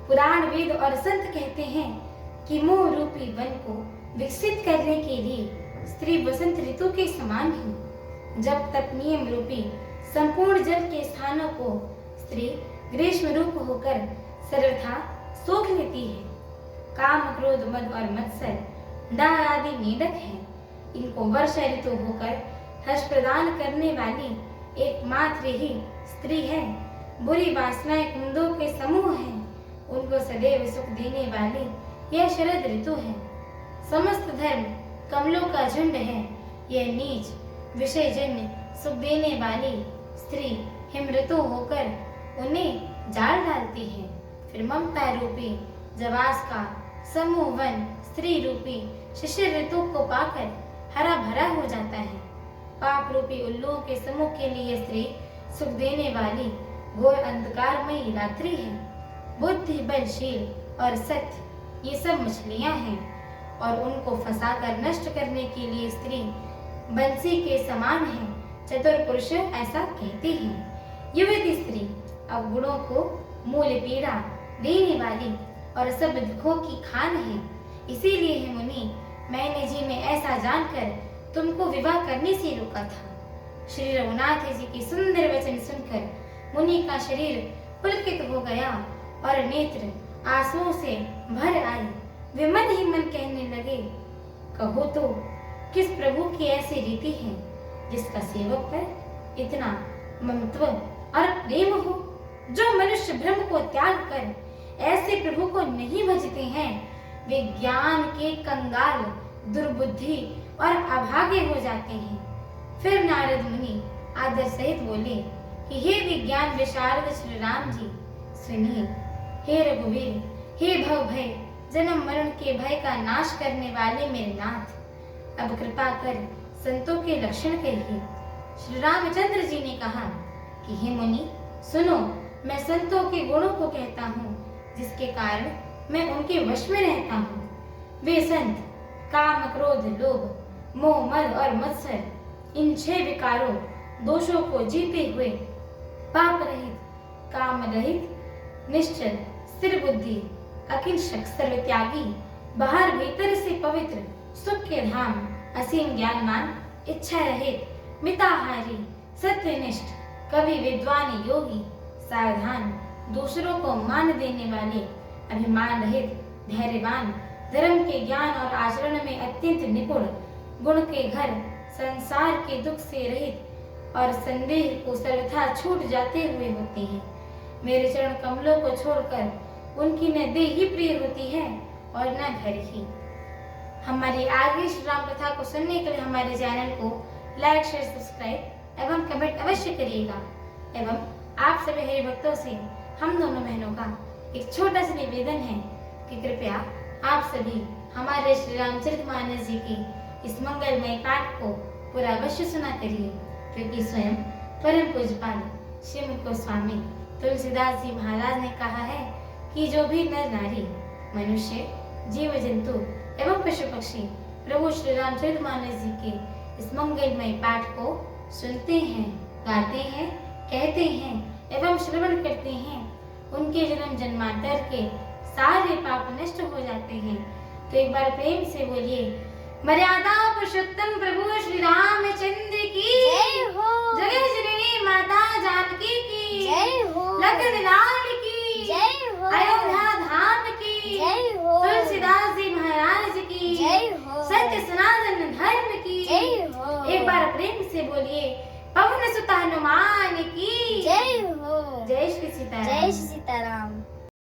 पुराण, वेद और संत कहते हैं कि मोह रूपी वन को विकसित करने के लिए स्त्री वसंत ऋतु के समान ही जब तक नियम रूपी संपूर्ण जल के स्थानों को स्त्री ग्रीष्म रूप होकर सर्वथा सोख लेती है। काम, क्रोध, मद और मत्सर दाह आदि नीडक हैं। इनको वर्षा ऋतु होकर हर्ष प्रदान करने वाली एकमात्र ही स्त्री है। बुरी वासनाएं कुंदों के समूह हैं। उनको सदैव सुख देने वाली यह शरद ऋतु है। समस्त धर्म कमलों का झुंड है। यह नीच विषय जन्य सुख देने वाली स्त्री हिम ऋतु होकर उन्हें जाल डालती है। फिर ममता रूपी जवास का समूह वन स्त्री रूपी शिशिर ऋतु को पाकर हरा भरा हो जाता है। पाप रूपी उल्लुओं के समूह के लिए स्त्री सुख देने वाली घोर अंधकारमयी रात्रि है। बुद्धि, बलशील और सत्य ये सब मछलियां हैं और उनको फंसाकर नष्ट करने के लिए स्त्री बंसी के समान है। चतुर पुरुष ऐसा कहते हैं। युवती स्त्री अवगुणों को मूल पीड़ा देने वाली और सब दुखों की खान है। इसीलिए है मुनि, मैंने जी में ऐसा जानकर तुमको विवाह करने से रोका था। श्री रघुनाथ जी की सुंदर वचन सुनकर मुनि का शरीर पुलकित हो गया और नेत्र आंसुओं से भर आए। वे मन ही मन कहने लगे, कहो तो किस प्रभु की ऐसी रीति है जिसका सेवक पर इतना ममत्व और प्रेम हो, जो मनुष्य ब्रह्म को त्याग कर ऐसे प्रभु को नहीं भजते हैं, वे ज्ञान के कंगाल, दुर्बुद्धि और अभागे हो जाते हैं। फिर नारद मुनि आदर सहित बोले कि हे विज्ञान विशारद श्री राम जी, सुनिए। हे रघुवीर, हे भव भय जन्म मरण के भय का नाश करने वाले मेरे नाथ, अब कृपा कर संतों के लक्षण कहिए। श्री रामचंद्र जी ने कहा कि हे मुनि सुनो, मैं संतों के गुणों को कहता हूँ जिसके कारण मैं उनके वश में रहता हूँ। वे संत काम, क्रोध, लोभ, मोह, मद और मत्सर इन 6 विकारों दोषों को जीते हुए पाप रहित, काम रहित, निश्चल, स्थिर बुद्धि, अकिंचक, सर्वत्यागी, बाहर भीतर से पवित्र, सुख के धाम, असीम ज्ञानमान, इच्छा रहित, मिताहारी, सत्यनिष्ठ, कवि, विद्वान, योगी, सावधान, दूसरों को मान देने वाले, अभिमान रहित, धैर्यवान, धर्म के ज्ञान और आचरण में अत्यंत निपुण, गुण के घर, संसार के दुख से रहित और संदेह को सर्वथा छूट जाते हुए होते हैं। मेरे चरण कमलों को छोड़कर उनकी न देह ही प्रिय होती है और न घर ही। हमारी आगे श्री राम कथा को सुनने के लिए हमारे चैनल को लाइक, शेयर, सब्सक्राइब एवं कमेंट अवश्य करिएगा। एवं आप सभी हरि भक्तों से हम दोनों बहनों का एक छोटा सा निवेदन है कि कृपया आप सभी हमारे श्री रामचरितमानस जी की इस मंगलमय पाठ को पूरा अवश्य सुना करिए, क्योंकि स्वयं परम पूज्यपाल श्रीमद गोस्वामी तुलसीदास जी महाराज ने कहा है कि जो भी नर नारी, मनुष्य, जीव जंतु एवं पशु पक्षी प्रभु श्री रामचरितमानस जी के इस मंगलमय पाठ को सुनते हैं, गाते हैं, कहते हैं एवं श्रवण करते हैं, उनके जन्म जन्मांतर के सारे पाप नष्ट हो जाते हैं। तो एक बार प्रेम से बोलिए, मर्यादा पुरुषोत्तम प्रभु श्री रामचंद्र की जय हो, जगत जननी माता जानकी की जय हो, लखन लाल की जय हो, अयोध्या धाम की जय हो, तुलसीदास जी महाराज की जय हो, सत्य सनातन धर्म की जय हो। एक बार प्रेम से बोलिए, पवन सुत हनुमान की जय हो। जय श्री सीताराम। जय श्री सीताराम।